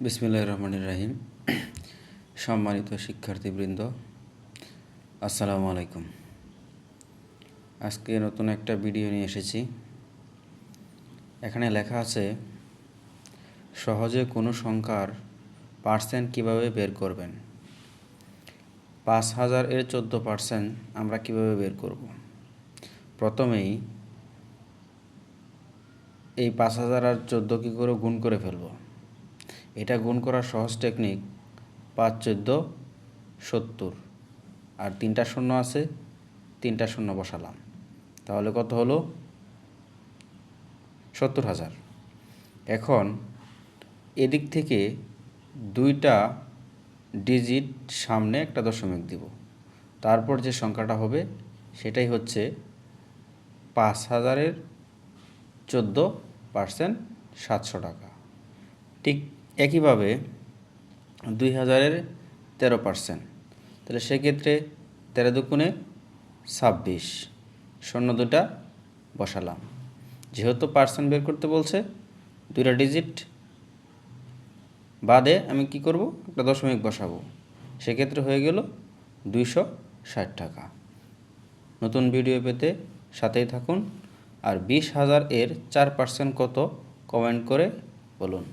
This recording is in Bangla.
বিসমিল্লাহির রহমানির রহিম। সম্মানিত শিক্ষার্থীবৃন্দ, আসসালামু আলাইকুম। আজকে নতুন একটা ভিডিও নিয়ে এসেছি। এখানে লেখা আছে, সহজে কোনো সংখ্যার পার্সেন্ট কিভাবে বের করবেন। ৫,০০০ এর 14% আমরা কিভাবে বের করব। প্রথমেই এই ৫,০০০ আর 14 কী করে গুণ করে ফেলব। এটা গুণ করার সহজ টেকনিক, ৫ 14 70, আর ৩টা শূন্য আছে, ৩টা শূন্য বসালাম, তাহলে কত হলো? ৭০,০০০। এখন এদিক থেকে 2টা ডিজিট সামনে একটা দশমিক দিব, তারপর যে সংখ্যাটা হবে সেটাই হচ্ছে ৫,০০০-এর 14% ৭০০ টাকা। ঠিক একইভাবে ২,০০০-এর 13%, তাহলে সেক্ষেত্রে 13 দুগুণে 26, শূন্য দুটা বসালাম। যেহেতু পার্সেন্ট বের করতে বলছে, 2টা ডিজিট বাদে আমি কি করব, একটা দশমিক বসাবো, সেক্ষেত্রে হয়ে গেল 260 টাকা। নতুন ভিডিও পেতে সাথেই থাকুন। আর 20,০০০ এর 4% কত, কমেন্ট করে বলুন।